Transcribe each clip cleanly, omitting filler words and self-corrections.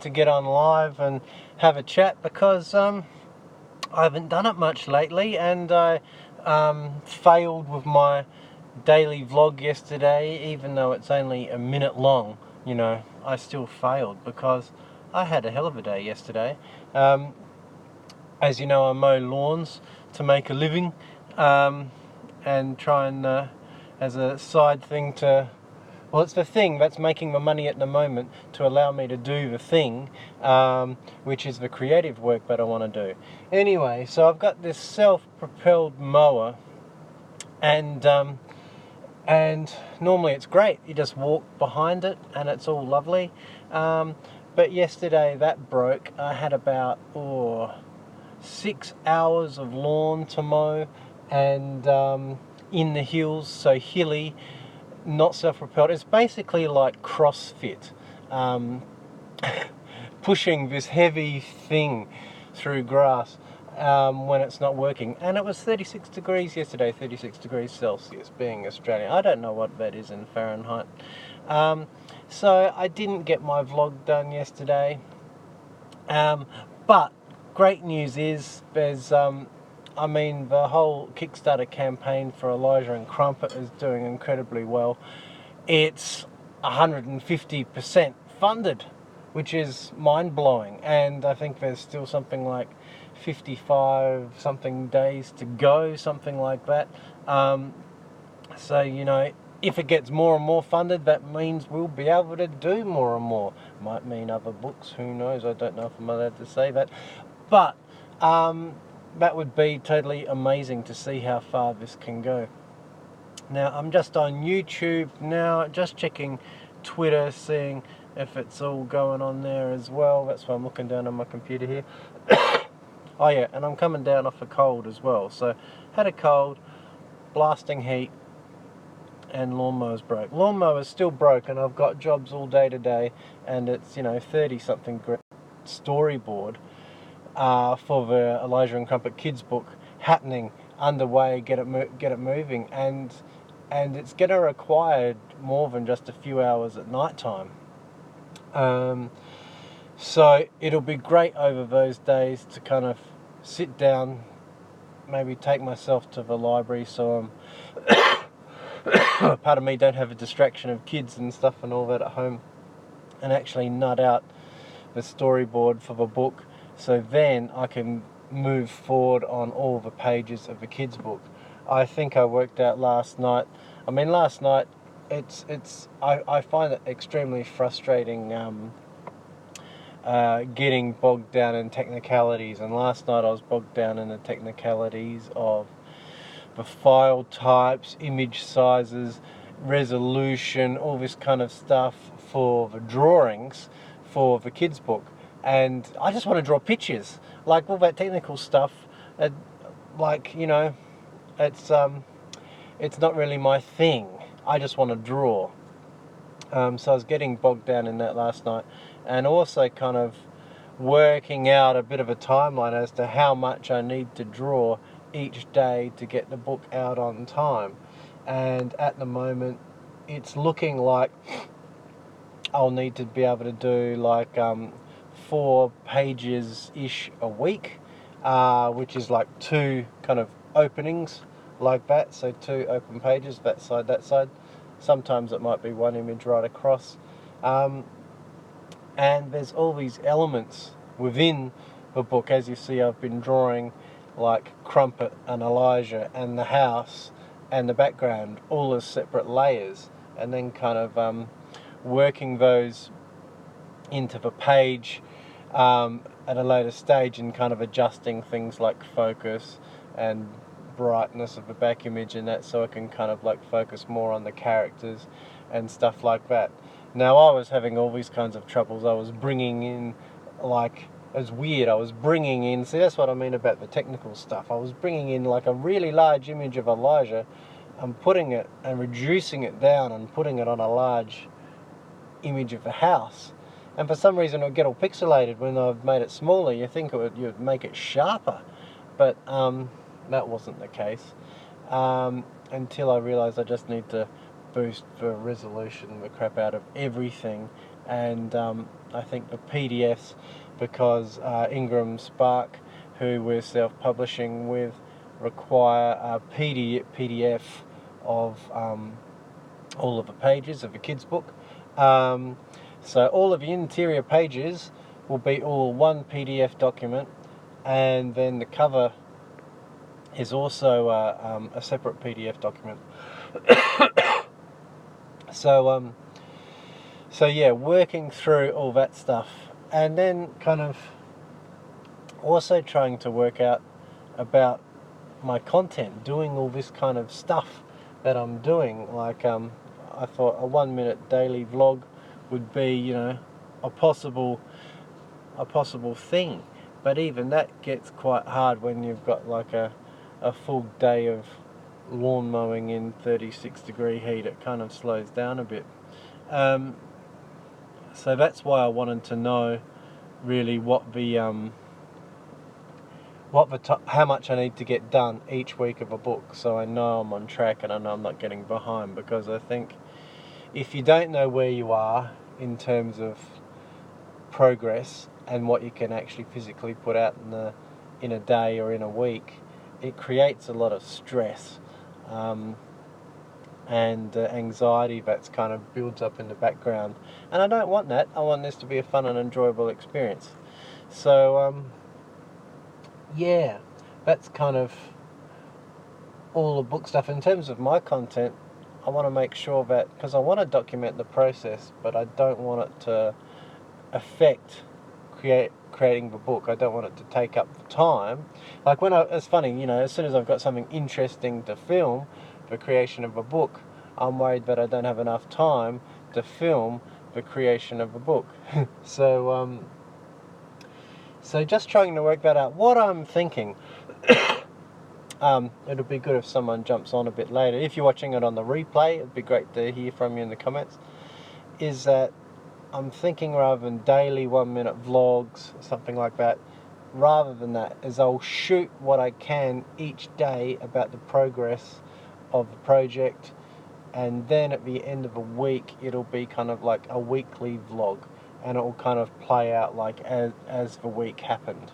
to get on live and have a chat because I haven't done it much lately, and I failed with my daily vlog yesterday. Even though it's only a minute long, I still failed because I had a hell of a day yesterday. As you know, I mow lawns to make a living, and try and as a side thing well, it's the thing that's making my money at the moment to allow me to do the thing, which is the creative work that I want to do. Anyway, so I've got this self-propelled mower, and normally it's great. You just walk behind it, and it's all lovely. But yesterday that broke. I had about 6 hours of lawn to mow, and in the hills, so hilly. Not self-propelled. It's basically like CrossFit, pushing this heavy thing through grass when it's not working. And it was 36 degrees yesterday, 36 degrees Celsius, being Australian. I don't know what that is in Fahrenheit. So I didn't get my vlog done yesterday. But great news is there's the whole Kickstarter campaign for Elijah and Crumpet is doing incredibly well. It's 150% funded, which is mind-blowing, and I think there's still something like 55 something days to go, something like that. So, if it gets more and more funded, that means we'll be able to do more and more. Might mean other books, who knows? I don't know if I'm allowed to say that. But that would be totally amazing to see how far this can go. Now, I'm just on YouTube now, just checking Twitter, seeing if it's all going on there as well. That's why I'm looking down on my computer here. Oh yeah, and I'm coming down off a cold as well. So, had a cold, blasting heat, and lawnmower's broke. Lawnmower's still broken. I've got jobs all day today, and it's 30 something storyboard for the Elijah and Crumpet kids book happening, underway. Get it moving, and it's going to require more than just a few hours at night time. So it'll be great over those days to kind of sit down, maybe take myself to the library so part of me don't have a distraction of kids and stuff and all that at home, and actually nut out the storyboard for the book, so then I can move forward on all the pages of the kids book. I think I worked out last night. I find it extremely frustrating getting bogged down in technicalities, and last night I was bogged down in the technicalities of the file types, image sizes, resolution, all this kind of stuff for the drawings for the kids book. And I just want to draw pictures, like all that technical stuff. It's not really my thing. I just want to draw. So I was getting bogged down in that last night, and also kind of working out a bit of a timeline as to how much I need to draw each day to get the book out on time. And at the moment, it's looking like I'll need to be able to do like 4 pages-ish a week, which is like 2 kind of openings like that, so 2 open pages, that side. Sometimes it might be 1 image right across. And there's all these elements within the book. As you see, I've been drawing like Crumpet and Elijah and the house and the background all as separate layers, and then kind of working those into the page at a later stage, and kind of adjusting things like focus and brightness of the back image and that, so I can kind of like focus more on the characters and stuff like that. Now, I was having all these kinds of troubles. I was bringing in, like, it was weird, I was bringing in, see, that's what I mean about the technical stuff. I was bringing in like a really large image of Elijah and putting it and reducing it down and putting it on a large image of the house, and for some reason it would get all pixelated. When I've made it smaller, you think you'd make it sharper, but that wasn't the case, until I realised I just need to boost the resolution, the crap out of everything, and I think the PDFs, because Ingram Spark, who we're self-publishing with, require a PDF of all of the pages of a kid's book. So all of the interior pages will be all one PDF document, and then the cover is also a separate PDF document. So yeah, working through all that stuff, and then kind of also trying to work out about my content, doing all this kind of stuff that I'm doing. Like I thought a 1 minute daily vlog would be, you know, a possible thing, but even that gets quite hard when you've got like a full day of lawn mowing in 36 degree heat. It kind of slows down a bit. So that's why I wanted to know really how much I need to get done each week of a book, so I know I'm on track and I know I'm not getting behind. Because I think if you don't know where you are in terms of progress and what you can actually physically put out in a day or in a week, it creates a lot of stress and anxiety that's kind of builds up in the background, and I don't want that. I want this to be a fun and enjoyable experience. So yeah, that's kind of all the book stuff. In terms of my content, I want to make sure that, because I want to document the process, but I don't want it to affect creating the book. I don't want it to take up the time. Like it's funny, you know, as soon as I've got something interesting to film, the creation of a book, I'm worried that I don't have enough time to film the creation of a book. So just trying to work that out. What I'm thinking, it'll be good if someone jumps on a bit later. If you're watching it on the replay, it'd be great to hear from you in the comments. Is that I'm thinking, rather than daily 1 minute vlogs, something like that, rather than that, is I'll shoot what I can each day about the progress of the project, and then at the end of a week it'll be kind of like a weekly vlog, and it will kind of play out like as the week happened,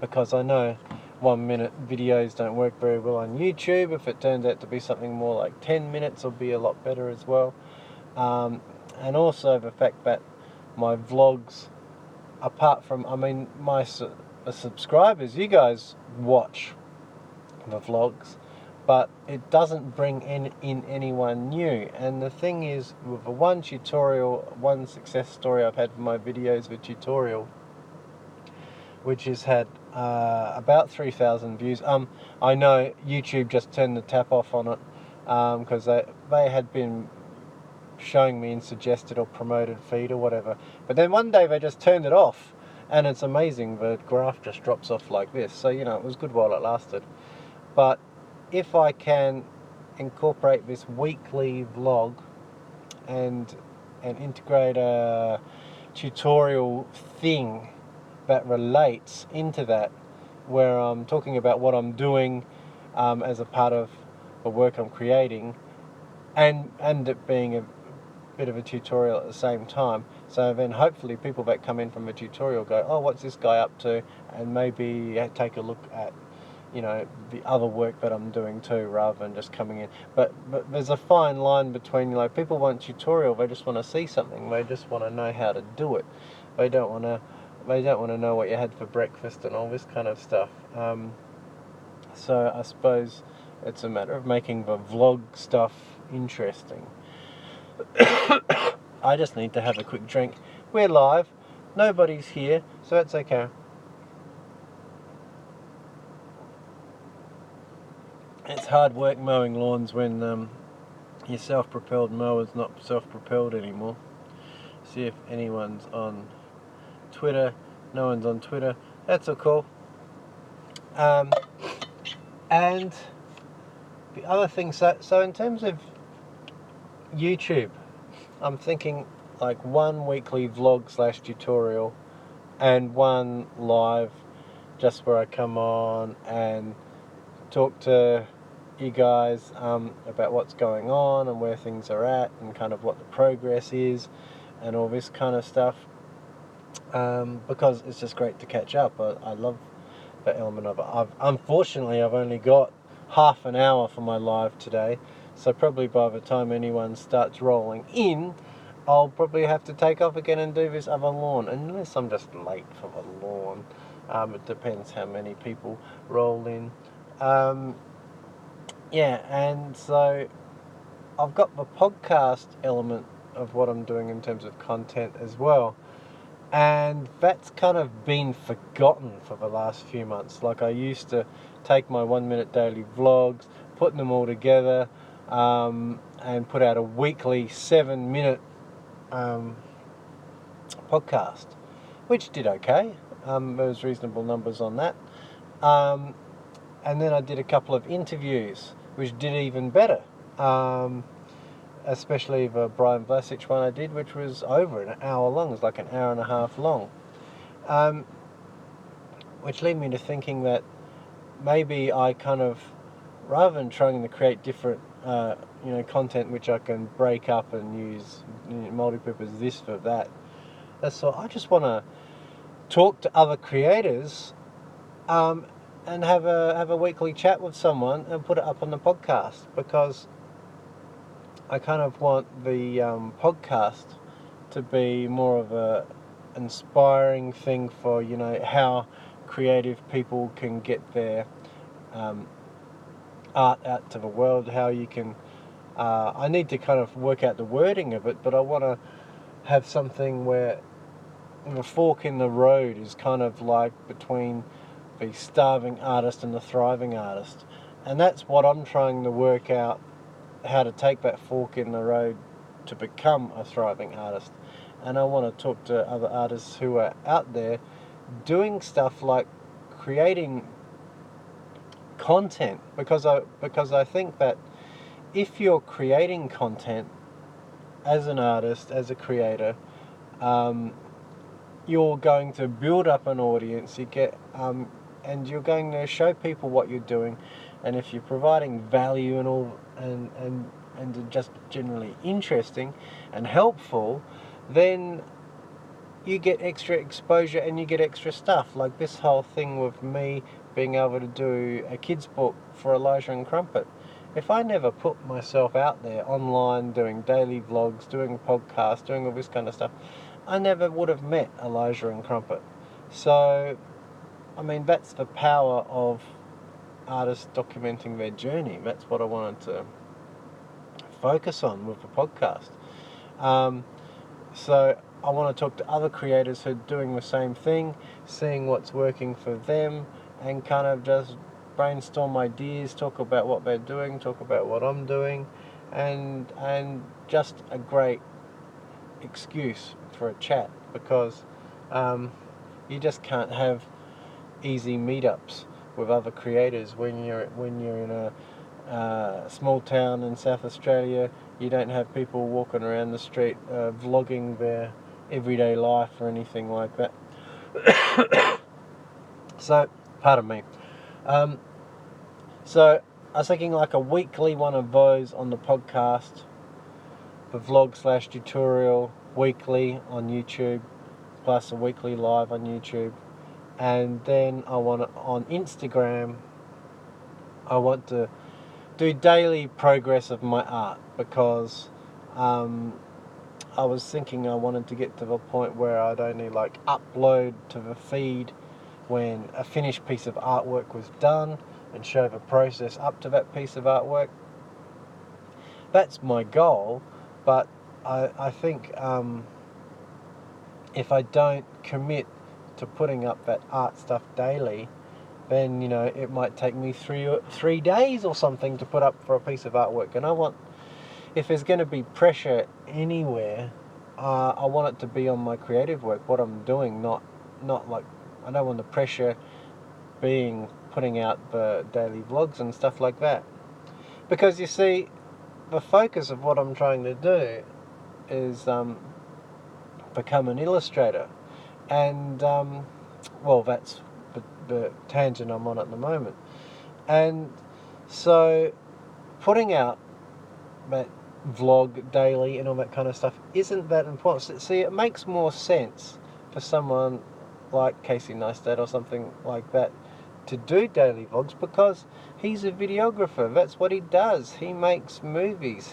because I know 1 minute videos don't work very well on YouTube. If it turns out to be something more like 10 minutes, it'll be a lot better as well. And also the fact that my vlogs, apart from, I mean, my subscribers, you guys watch the vlogs, but it doesn't bring in anyone new. And the thing is, with the one success story I've had for my videos with tutorial, which has had about 3,000 views. I know YouTube just turned the tap off on it, because they had been showing me in suggested or promoted feed or whatever, but then one day they just turned it off, and it's amazing, the graph just drops off like this. So, you know, it was good while it lasted. But if I can incorporate this weekly vlog and integrate a tutorial thing that relates into that, where I'm talking about what I'm doing as a part of the work I'm creating, and it being a bit of a tutorial at the same time. So then hopefully people that come in from a tutorial go, oh, what's this guy up to? And maybe take a look at, you know, the other work that I'm doing too, rather than just coming in. But there's a fine line between, like, people want tutorial, they just want to see something, they just want to know how to do it. They don't want to know what you had for breakfast and all this kind of stuff. So I suppose it's a matter of making the vlog stuff interesting. I just need to have a quick drink. We're live, nobody's here, so that's okay. It's hard work mowing lawns when your self-propelled mower's not self-propelled anymore. See if anyone's on Twitter. No one's on Twitter. That's all cool. And the other thing, so in terms of YouTube, I'm thinking like one weekly vlog / tutorial, and one live, just where I come on and talk to you guys about what's going on and where things are at and kind of what the progress is and all this kind of stuff, because it's just great to catch up. I love that element of it. Unfortunately, I've only got half an hour for my live today, so probably by the time anyone starts rolling in, I'll probably have to take off again and do this other lawn, unless I'm just late for the lawn. It depends how many people roll in. Yeah, and so I've got the podcast element of what I'm doing in terms of content as well. And that's kind of been forgotten for the last few months. Like, I used to take my 1 minute daily vlogs, put them all together, and put out a weekly 7 minute podcast, which did okay. There was reasonable numbers on that. And then I did a couple of interviews, which did even better. Especially the Brian Vlasic one I did, which was over an hour long. It was like an hour and a half long. Which led me to thinking that maybe I kind of, rather than trying to create different content which I can break up and use, multi-purpose this for that, I just want to talk to other creators and have a weekly chat with someone and put it up on the podcast, because I kind of want the podcast to be more of a inspiring thing for, how creative people can get their art out to the world, how you can... I need to kind of work out the wording of it, but I want to have something where the fork in the road is kind of like between the starving artist and the thriving artist. And that's what I'm trying to work out, how to take that fork in the road to become a thriving artist. And I want to talk to other artists who are out there doing stuff like creating content, because I think that if you're creating content as an artist, as a creator, you're going to build up an audience. You get and you're going to show people what you're doing, and if you're providing value and all, and just generally interesting and helpful, then you get extra exposure and you get extra stuff. Like this whole thing with me being able to do a kids book for Elijah and Crumpet. If I never put myself out there online doing daily vlogs, doing podcasts, doing all this kind of stuff, I never would have met Elijah and Crumpet. So, I mean, that's the power of artists documenting their journey. That's what I wanted to focus on with the podcast. So I want to talk to other creators who are doing the same thing, seeing what's working for them, and kind of just brainstorm ideas, talk about what they're doing, talk about what I'm doing, and just a great excuse for a chat, because you just can't have easy meetups with other creators when you're in a small town in South Australia. You don't have people walking around the street vlogging their everyday life or anything like that. So, pardon me. So I was thinking like a weekly one of those on the podcast, the vlog / tutorial weekly on YouTube, plus a weekly live on YouTube. And then I want to, on Instagram, I want to do daily progress of my art, because I was thinking I wanted to get to the point where I'd only like upload to the feed when a finished piece of artwork was done and show the process up to that piece of artwork. That's my goal, but I think if I don't commit to putting up that art stuff daily, then it might take me three days or something to put up for a piece of artwork. And I want, if there's going to be pressure anywhere, I want it to be on my creative work, what I'm doing, not like, I don't want the pressure being putting out the daily vlogs and stuff like that. Because you see, the focus of what I'm trying to do is become an illustrator. And, well, that's the tangent I'm on at the moment. And so putting out that vlog daily and all that kind of stuff isn't that important. See, it makes more sense for someone like Casey Neistat or something like that to do daily vlogs, because he's a videographer. That's what he does. He makes movies.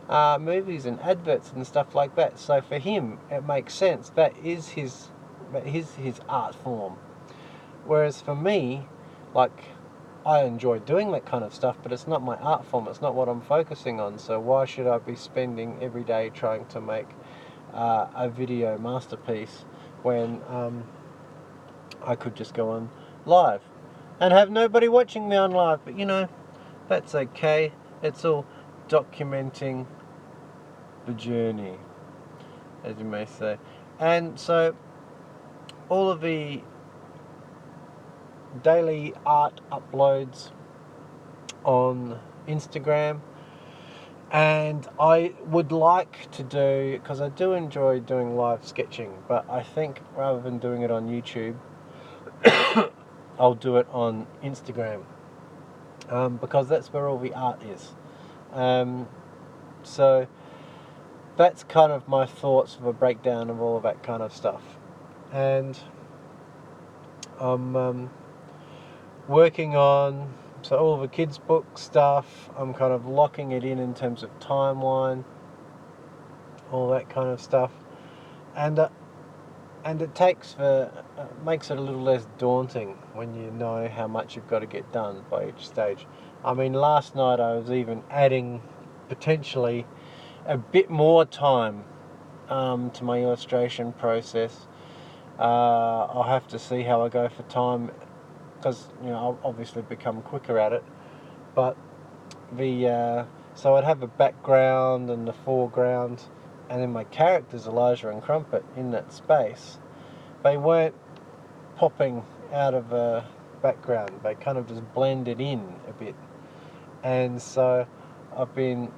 Movies and adverts and stuff like that. So for him, it makes sense. That is his art form. Whereas for me, like, I enjoy doing that kind of stuff, but it's not my art form. It's not what I'm focusing on. So why should I be spending every day trying to make a video masterpiece when I could just go on live and have nobody watching me on live? But that's okay. It's all documenting the journey, as you may say. And so all of the daily art uploads on Instagram, and I would like to do, because I do enjoy doing live sketching, but I think rather than doing it on YouTube, I'll do it on Instagram, because that's where all the art is. So that's kind of my thoughts of a breakdown of all of that kind of stuff. And I'm working on all the kids' book stuff. I'm kind of locking it in terms of timeline, all that kind of stuff, and it makes it a little less daunting when you know how much you've got to get done by each stage. I mean, last night I was even adding potentially a bit more time to my illustration process. I'll have to see how I go for time, because I'll obviously become quicker at it. But so I'd have a background and the foreground, and then my characters, Elijah and Crumpet, in that space, they weren't popping out of a background. They kind of just blended in a bit. And so I've been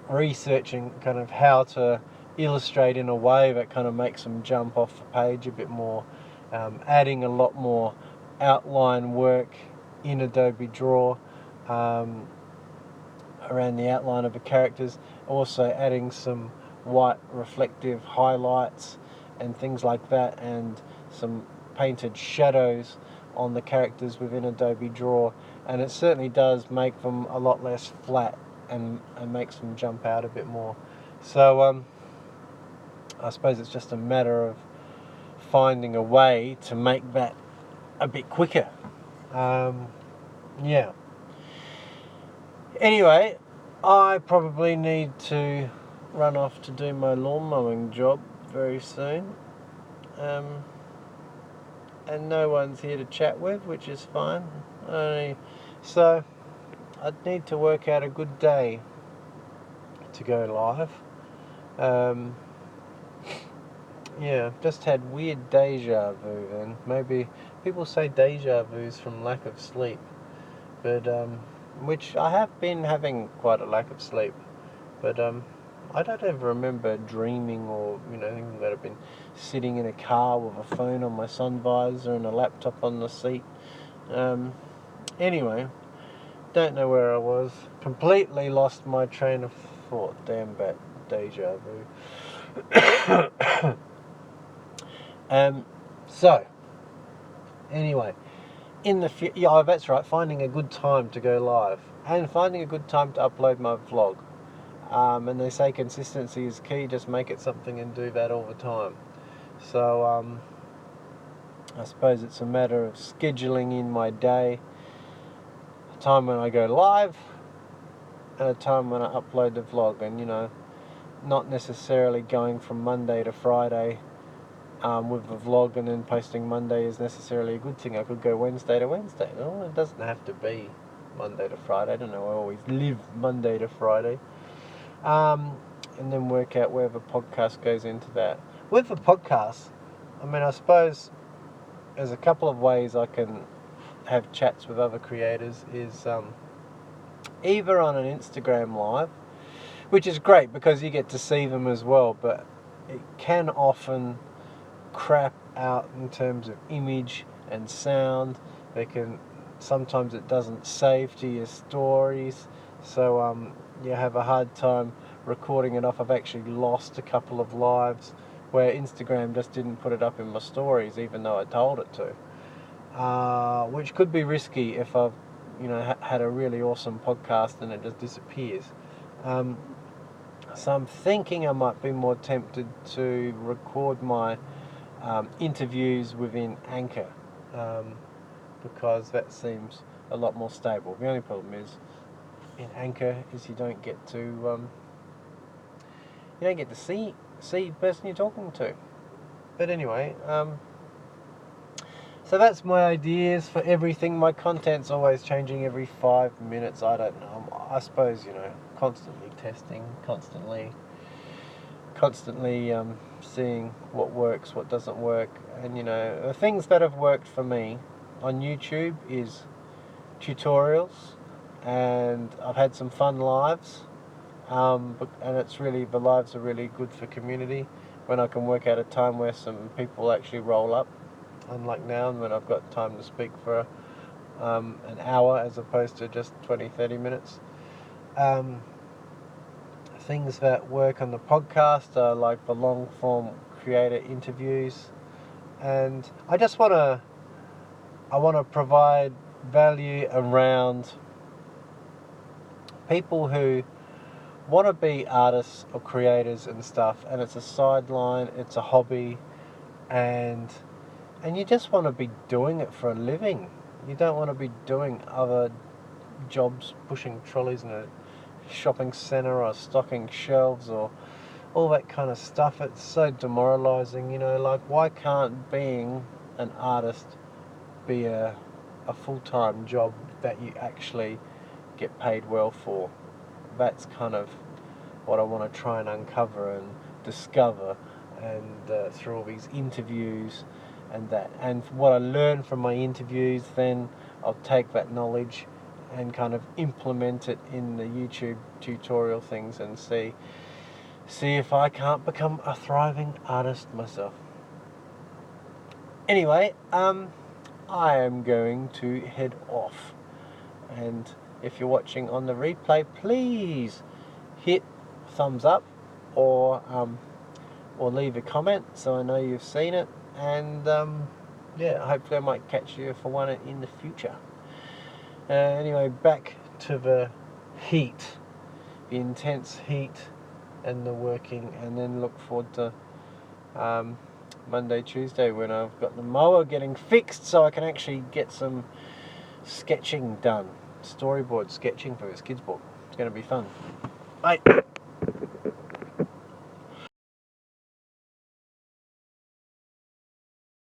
researching kind of how to illustrate in a way that kind of makes them jump off the page a bit more, adding a lot more outline work in Adobe Draw around the outline of the characters, also adding some white reflective highlights and things like that, and some painted shadows on the characters within Adobe Draw, and it certainly does make them a lot less flat and makes them jump out a bit more. So I suppose it's just a matter of finding a way to make that a bit quicker. Yeah. Anyway, I probably need to run off to do my lawn mowing job very soon. And no one's here to chat with, which is fine. So I'd need to work out a good day to go live. Yeah, I've just had weird deja vu, and maybe people say deja vu's from lack of sleep, but which I have been having quite a lack of sleep, but I don't ever remember dreaming or thinking that I've been sitting in a car with a phone on my sun visor and a laptop on the seat. Anyway, don't know where I was. Completely lost my train of thought. Damn that deja vu. So anyway, that's right, finding a good time to go live and finding a good time to upload my vlog. And they say consistency is key. Just make it something and do that all the time. So I suppose it's a matter of scheduling in my day, a time when I go live and a time when I upload the vlog, and not necessarily going from Monday to Friday with the vlog and then posting Monday is necessarily a good thing. I could go Wednesday to Wednesday. No, it doesn't have to be Monday to Friday. I don't know, I always live Monday to Friday. And then work out where the podcast goes into that. With the podcast, I suppose there's a couple of ways I can have chats with other creators. Is either on an Instagram live, which is great because you get to see them as well, but it can often crap out in terms of image and sound. Sometimes it doesn't save to your stories, So you have a hard time recording it off. I've actually lost a couple of lives where Instagram just didn't put it up in my stories, even though I told it to, which could be risky if I've had a really awesome podcast and it just disappears. So I'm thinking I might be more tempted to record my interviews within Anchor, because that seems a lot more stable. The only problem is in Anchor is you don't get to see the person you're talking to. But anyway, so that's my ideas for everything. My content's always changing every 5 minutes. I don't know. I suppose constantly testing, constantly seeing what works, what doesn't work, and the things that have worked for me on YouTube is tutorials, and I've had some fun lives, and the lives are really good for community when I can work out a time where some people actually roll up, unlike now when I've got time to speak for an hour as opposed to just 20-30 minutes. Things that work on the podcast are like the long form creator interviews, and I want to provide value around people who want to be artists or creators and stuff, and it's a sideline, it's a hobby, and you just want to be doing it for a living. You don't want to be doing other jobs, pushing trolleys in a shopping centre or stocking shelves or all that kind of stuff. It's so demoralising, like why can't being an artist be a full-time job that you actually get paid well for? That's kind of what I want to try and uncover and discover, and through all these interviews and what I learn from my interviews, then I'll take that knowledge and kind of implement it in the YouTube tutorial things and see if I can't become a thriving artist myself. Anyway, I am going to head off, and if you're watching on the replay, please hit thumbs up or leave a comment so I know you've seen it, and hopefully I might catch you for one in the future. Anyway, back to the heat, the intense heat and the working, and then look forward to Monday, Tuesday when I've got the mower getting fixed so I can actually get some sketching done, storyboard sketching for this kids book. It's going to be fun. Bye.